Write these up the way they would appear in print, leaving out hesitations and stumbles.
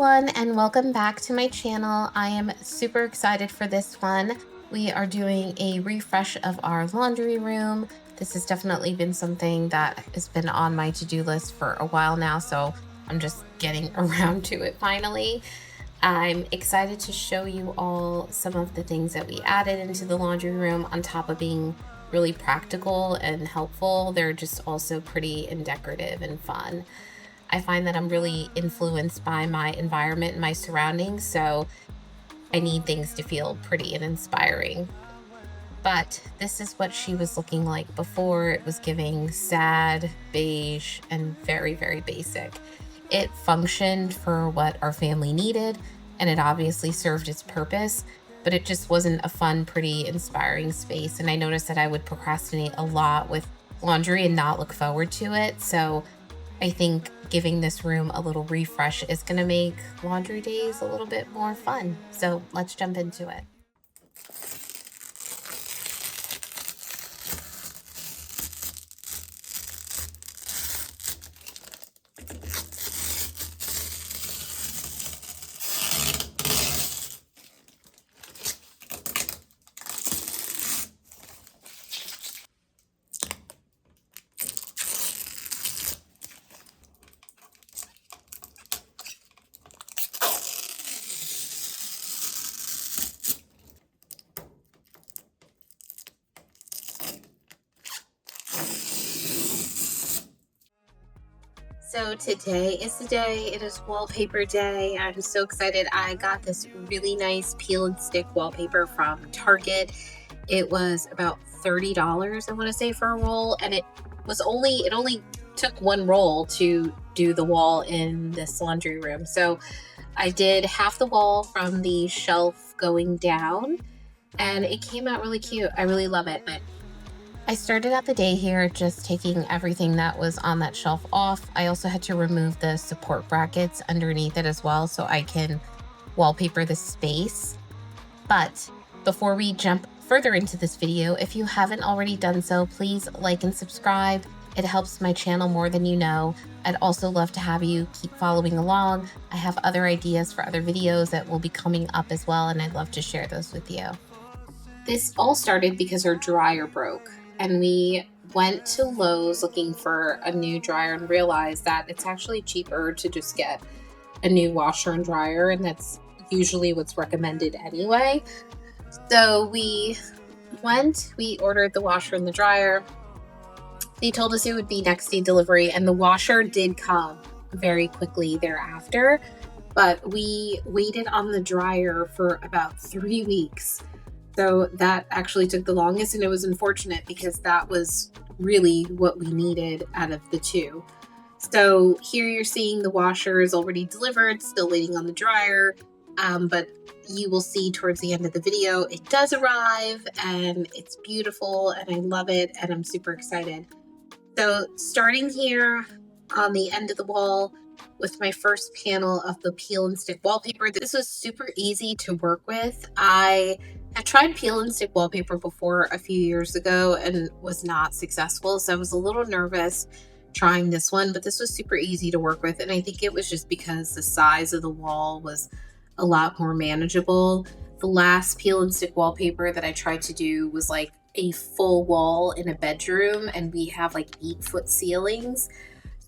everyone, and welcome back to my channel. I am super excited for this one. We are doing a refresh of our laundry room. This has definitely been something that has been on my to-do list for a while now, so I'm just getting around to it finally. I'm excited to show you all some of the things that we added into the laundry room. On top of being really practical and helpful, they're just also pretty and decorative and fun. I find that I'm really influenced by my environment and my surroundings, so I need things to feel pretty and inspiring. But this is what she was looking like before. It was giving sad, beige, and very, very basic. It functioned for what our family needed, and it obviously served its purpose, but it just wasn't a fun, pretty, inspiring space. And I noticed that I would procrastinate a lot with laundry and not look forward to it. So I think giving this room a little refresh is going to make laundry days a little bit more fun. So let's jump into it. So today is the day. It is wallpaper day. I'm so excited. I got this really nice peel and stick wallpaper from Target. It was about $30, I want to say, for a roll, and it only took one roll to do the wall in this laundry room. So I did half the wall from the shelf going down, and it came out really cute. I really love it. I started out the day here just taking everything that was on that shelf off. I also had to remove the support brackets underneath it as well so I can wallpaper the space. But before we jump further into this video, if you haven't already done so, please like and subscribe. It helps my channel more than you know. I'd also love to have you keep following along. I have other ideas for other videos that will be coming up as well, and I'd love to share those with you. This all started because our dryer broke, and we went to Lowe's looking for a new dryer and realized that it's actually cheaper to just get a new washer and dryer, and that's usually what's recommended anyway. So we ordered the washer and the dryer. They told us it would be next day delivery, and the washer did come very quickly thereafter, but we waited on the dryer for about 3 weeks. So that actually took the longest, and it was unfortunate because that was really what we needed out of the two. So here you're seeing the washer is already delivered, still waiting on the dryer, but you will see towards the end of the video, it does arrive, and it's beautiful, and I love it, and I'm super excited. So starting here on the end of the wall with my first panel of the peel and stick wallpaper, this was super easy to work with. I had tried peel and stick wallpaper before a few years ago and was not successful, so I was a little nervous trying this one, but this was super easy to work with, and I think it was just because the size of the wall was a lot more manageable. The last peel and stick wallpaper that I tried to do was like a full wall in a bedroom, and we have like 8-foot ceilings,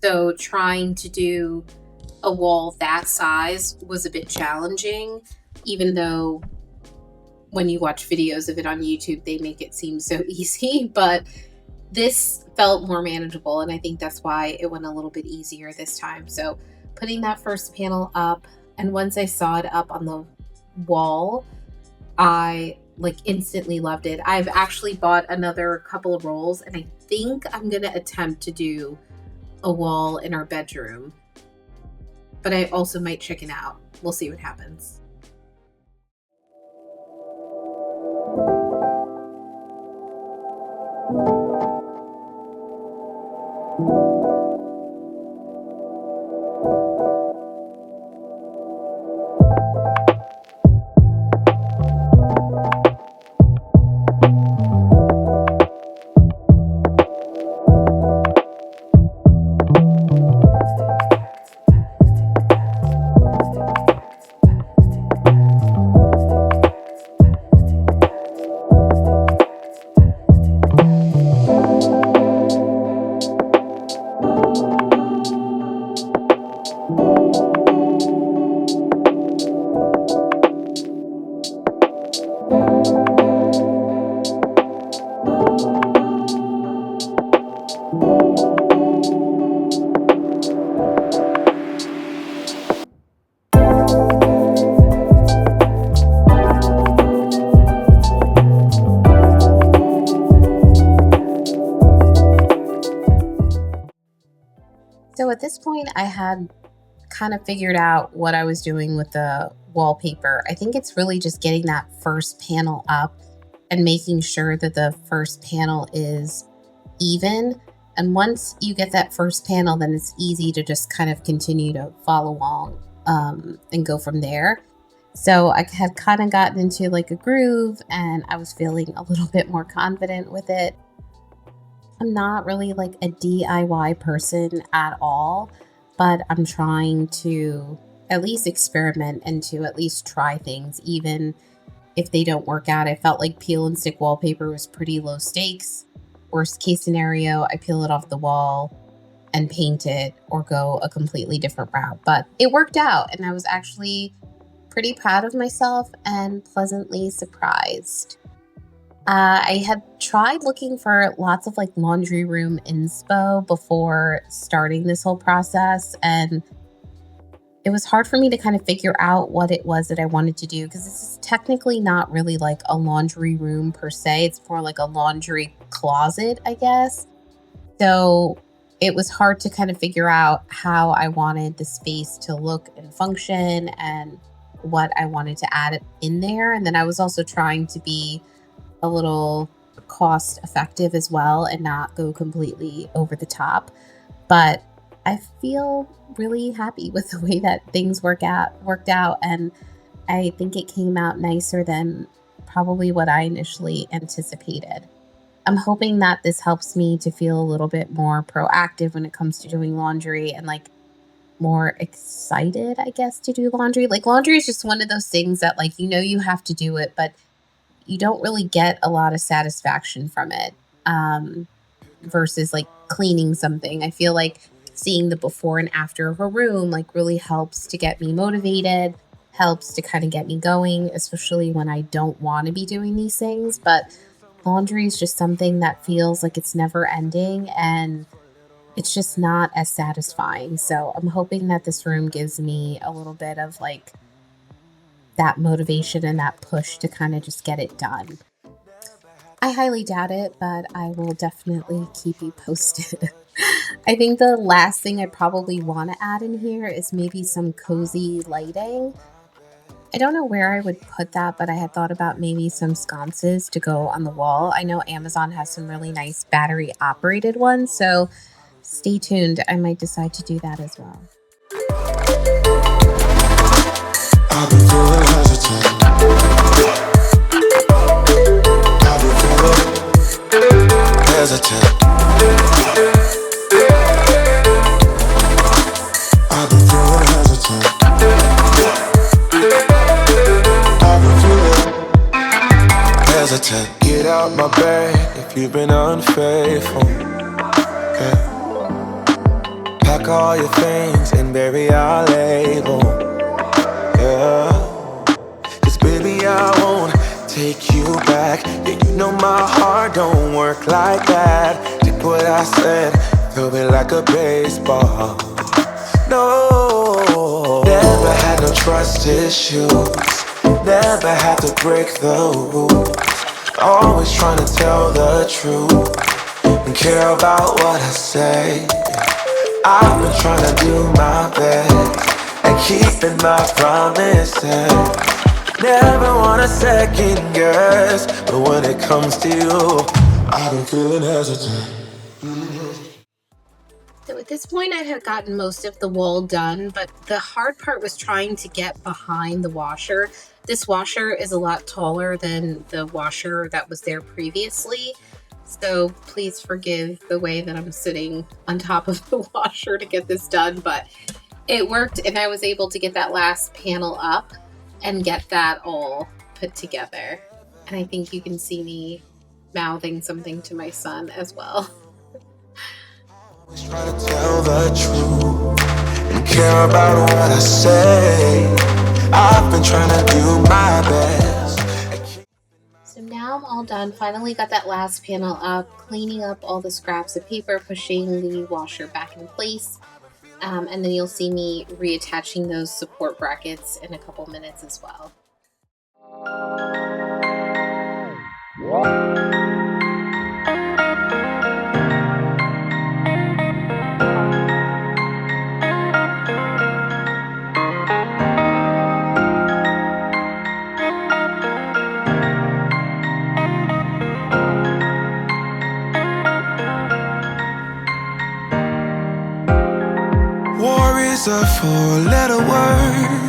so trying to do a wall that size was a bit challenging, even though when you watch videos of it on YouTube, they make it seem so easy, but this felt more manageable, and I think that's why it went a little bit easier this time. So putting that first panel up, and once I saw it up on the wall, I instantly loved it. I've actually bought another couple of rolls, and I think I'm gonna attempt to do a wall in our bedroom, but I also might chicken out. We'll see what happens. So at this point, I had kind of figured out what I was doing with the wallpaper. I think it's really just getting that first panel up and making sure that the first panel is even. And once you get that first panel, then it's easy to just kind of continue to follow along and go from there. So I had kind of gotten into like a groove and I was feeling a little bit more confident with it. I'm not really like a DIY person at all, but I'm trying to at least experiment and to at least try things, even if they don't work out. I felt like peel and stick wallpaper was pretty low stakes. Worst case scenario, I peel it off the wall and paint it or go a completely different route. But it worked out, and I was actually pretty proud of myself and pleasantly surprised. I had tried looking for lots of like laundry room inspo before starting this whole process, and it was hard for me to kind of figure out what it was that I wanted to do because this is technically not really like a laundry room per se. It's more like a laundry closet, I guess. So it was hard to kind of figure out how I wanted the space to look and function and what I wanted to add in there. And then I was also trying to be a little cost effective as well and not go completely over the top. But I feel really happy with the way that things worked out, and I think it came out nicer than probably what I initially anticipated. I'm hoping that this helps me to feel a little bit more proactive when it comes to doing laundry and like more excited, I guess, to do laundry. Like laundry is just one of those things that like you have to do it, but you don't really get a lot of satisfaction from it. Versus like cleaning something. I feel like seeing the before and after of a room like really helps to get me motivated, helps to kind of get me going, especially when I don't want to be doing these things. But laundry is just something that feels like it's never ending and it's just not as satisfying. So I'm hoping that this room gives me a little bit of like that motivation and that push to kind of just get it done. I highly doubt it, but I will definitely keep you posted. I think the last thing I probably want to add in here is maybe some cozy lighting. I don't know where I would put that, but I had thought about maybe some sconces to go on the wall. I know Amazon has some really nice battery operated ones, so stay tuned. I might decide to do that as well. I've been feeling hesitant. I've been feeling hesitant. I've been feeling hesitant. I've been feeling hesitant. Get out my bed if you've been unfaithful. Yeah. Pack all your things and bury our label. Yeah. 'Cause baby I won't take you back. Yeah, you know my heart don't work like that. Take what I said, throw it like a baseball. No, never had no trust issues. Never had to break the rules. Always trying to tell the truth and care about what I say. I've been trying to do my best and keeping my promises. Never wanna second guess, but when it comes to you, I've been feeling hesitant. So at this point, I had gotten most of the wall done, but the hard part was trying to get behind the washer. This washer is a lot taller than the washer that was there previously. So please forgive the way that I'm sitting on top of the washer to get this done, but it worked and I was able to get that last panel up and get that all put together. And I think you can see me mouthing something to my son as well. Try to tell the truth and care about what I say. I've been trying to do my best. So now I'm all done. Finally got that last panel up, cleaning up all the scraps of paper, pushing the washer back in place. And then you'll see me reattaching those support brackets in a couple minutes as well. answer for a little word.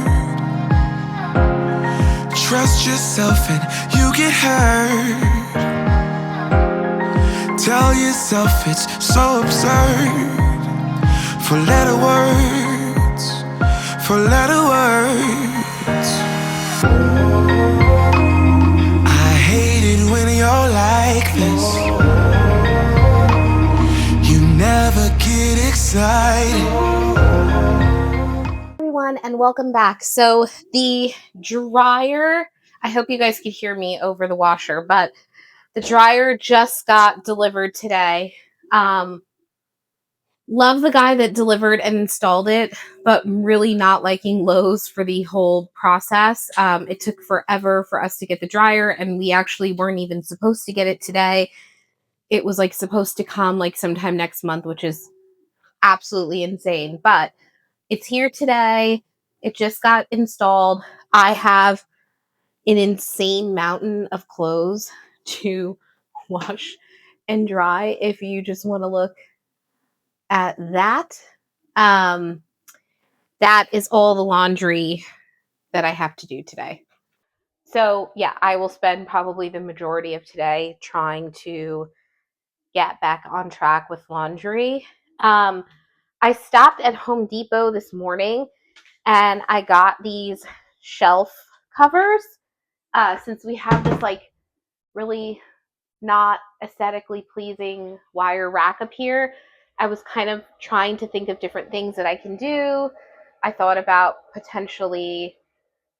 Trust yourself and you get hurt. Tell yourself it's so absurd. For little words, for little words. I hate it when you're like this. You never get excited. Everyone, and welcome back. So the dryer, I hope you guys could hear me over the washer, but the dryer just got delivered today. Love the guy that delivered and installed it, but really not liking Lowe's for the whole process. It took forever for us to get the dryer, and we actually weren't even supposed to get it today. It was like supposed to come like sometime next month, which is absolutely insane, but it's here today. It just got installed. I have an insane mountain of clothes to wash and dry if you just want to look at that. That is all the laundry that I have to do today. So, yeah, I will spend probably the majority of today trying to get back on track with laundry. I stopped at Home Depot this morning and I got these shelf covers since we have this like really not aesthetically pleasing wire rack up here. I was kind of trying to think of different things that I can do. I thought about potentially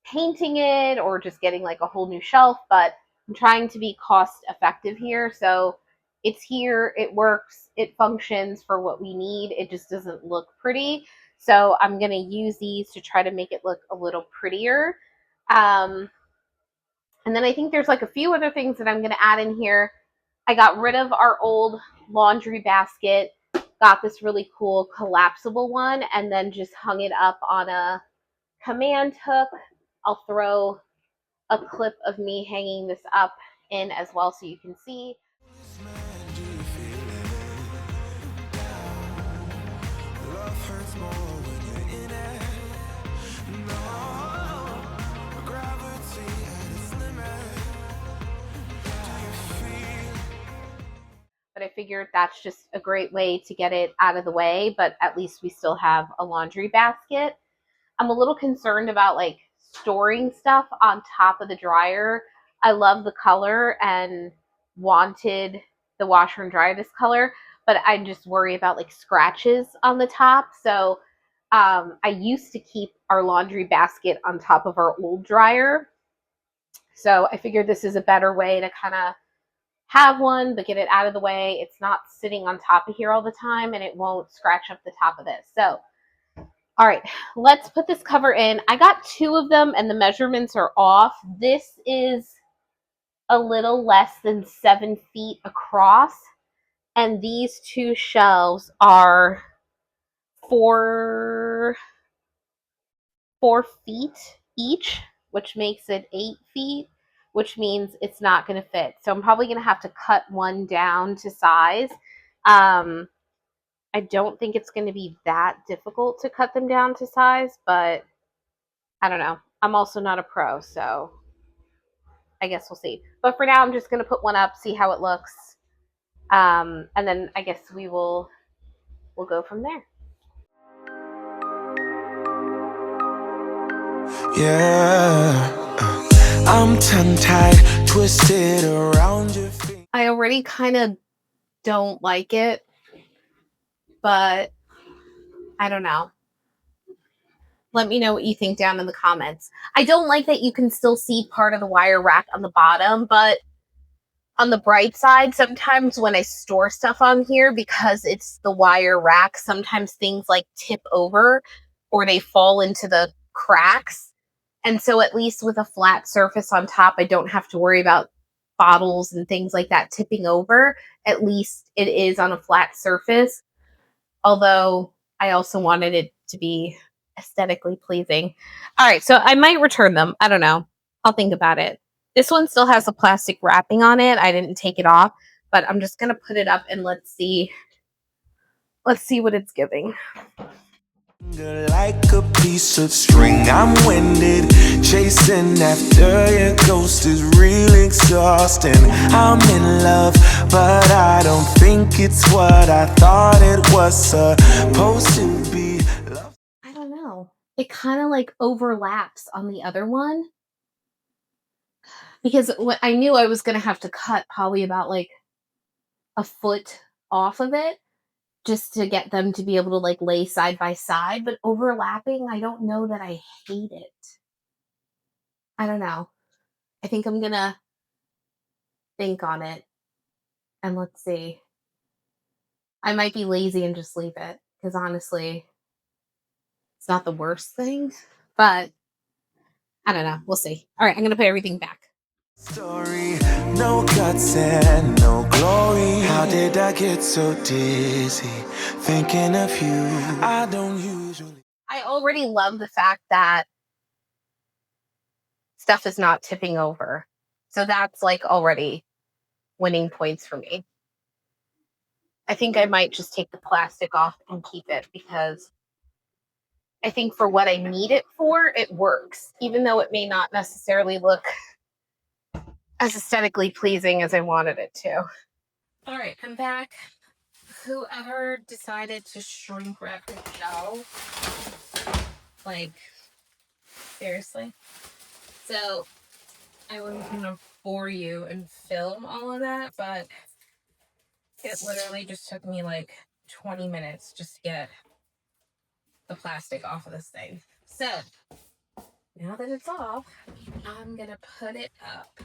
painting it or just getting like a whole new shelf, but I'm trying to be cost effective here. So it's here, it works, it functions for what we need. It just doesn't look pretty. So I'm going to use these to try to make it look a little prettier. And then I think there's like a few other things that I'm going to add in here. I got rid of our old laundry basket, got this really cool collapsible one, and then just hung it up on a command hook. I'll throw a clip of me hanging this up in as well so you can see. But I figured that's just a great way to get it out of the way, but at least we still have a laundry basket. I'm a little concerned about like storing stuff on top of the dryer. I love the color and wanted the washer and dryer this color, but I just worry about like scratches on the top. So I used to keep our laundry basket on top of our old dryer. So I figured this is a better way to kind of have one, but get it out of the way. It's not sitting on top of here all the time and it won't scratch up the top of this. So, all right, let's put this cover in. I got two of them and the measurements are off. This is a little less than 7 feet across. And these two shelves are 4 feet each, which makes it 8 feet, which means it's not going to fit. So I'm probably going to have to cut one down to size. I don't think it's going to be that difficult to cut them down to size, but I don't know. I'm also not a pro, so I guess we'll see. But for now, I'm just going to put one up, see how it looks. And then I guess we'll go from there. Yeah, I'm tongue-tied, twisted around your feet. I already kind of don't like it, but I don't know. Let me know what you think down in the comments. I don't like that you can still see part of the wire rack on the bottom, but on the bright side, sometimes when I store stuff on here, because it's the wire rack, sometimes things like tip over or they fall into the cracks. And so at least with a flat surface on top, I don't have to worry about bottles and things like that tipping over. At least it is on a flat surface. Although I also wanted it to be aesthetically pleasing. All right, so I might return them. I don't know. I'll think about it. This one still has a plastic wrapping on it. I didn't take it off, but I'm just going to put it up and let's see what it's giving. Like a piece of string, I'm winded, chasing after your ghost is real exhausting. I'm in love, but I don't think it's what I thought it was supposed to be. I don't know. It kind of like overlaps on the other one because what I knew I was going to have to cut probably about like a foot off of it just to get them to be able to like lay side by side, but overlapping, I don't know that I hate it. I don't know. I think I'm gonna think on it and let's see. I might be lazy and just leave it because honestly, it's not the worst thing, but I don't know. We'll see. All right, I'm gonna put everything back. Story, no guts and no glory. How did I get so dizzy thinking of you? I don't usually. I already love the fact that stuff is not tipping over. So that's like already winning points for me. I think I might just take the plastic off and keep it because I think for what I need it for, it works, even though it may not necessarily look as aesthetically pleasing as I wanted it to. All right, I'm back. Whoever decided to shrink wrap the gel, like, seriously. So I wasn't gonna bore you and film all of that, but it literally just took me like 20 minutes just to get the plastic off of this thing. So now that it's off, I'm gonna put it up.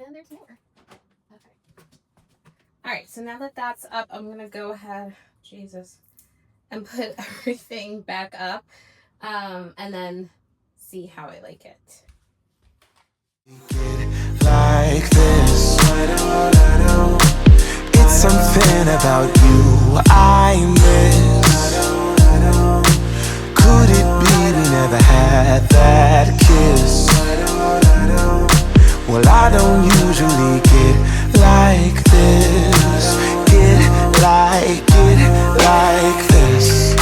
And there's more. Okay. All right, so now that that's up, I'm gonna go ahead, Jesus, and put everything back up, and then see how I like it. Like this, it's something about you I miss. Could it be we never had that kiss? Well, I don't usually get like this. Get like this.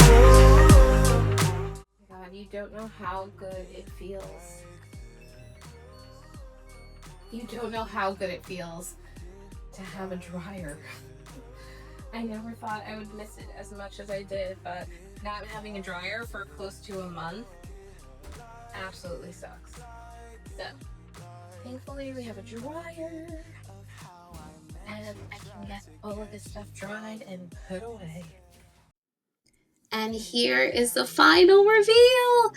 God, you don't know how good it feels. You don't know how good it feels to have a dryer. I never thought I would miss it as much as I did, but not having a dryer for close to a month absolutely sucks. So, thankfully we have a dryer and I can get all of this stuff dried and put away. And here is the final reveal.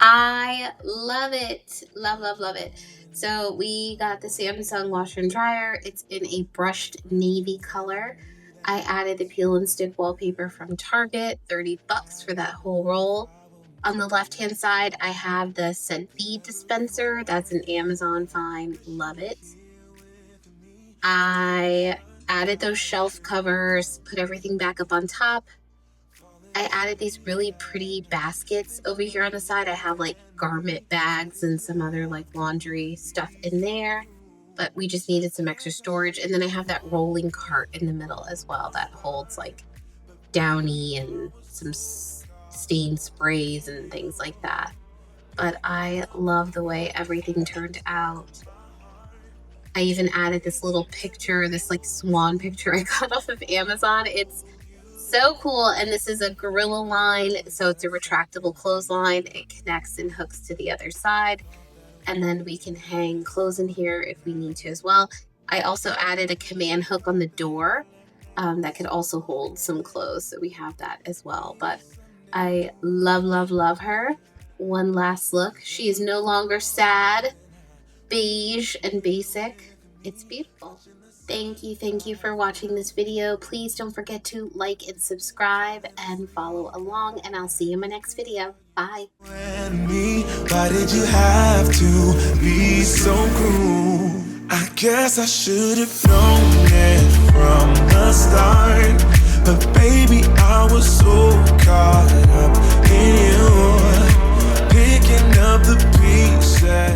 I love it. Love, love, love it. So we got the Samsung washer and dryer. It's in a brushed navy color. I added the peel and stick wallpaper from Target, $30 for that whole roll. On the left-hand side, I have the scent bead dispenser. That's an Amazon find. Love it. I added those shelf covers, put everything back up on top. I added these really pretty baskets over here on the side. I have like garment bags and some other like laundry stuff in there, but we just needed some extra storage. And then I have that rolling cart in the middle as well that holds like Downy and some stain sprays and things like that. But I love the way everything turned out. I even added this little picture, this like swan picture I got off of Amazon. It's so cool, and this is a Gorilla line, so it's a retractable clothesline. It connects and hooks to the other side, and then we can hang clothes in here if we need to as well. I also added a command hook on the door that could also hold some clothes, so we have that as well. But I love, love, love her. One last look. She is no longer sad, beige, and basic. It's beautiful. Thank you for watching this video. Please don't forget to like and subscribe and follow along, and I'll see you in my next video. Bye. Why did you have to be so cruel? I guess I should have known it from the start, but baby, I was so caught up in you, picking up the pieces.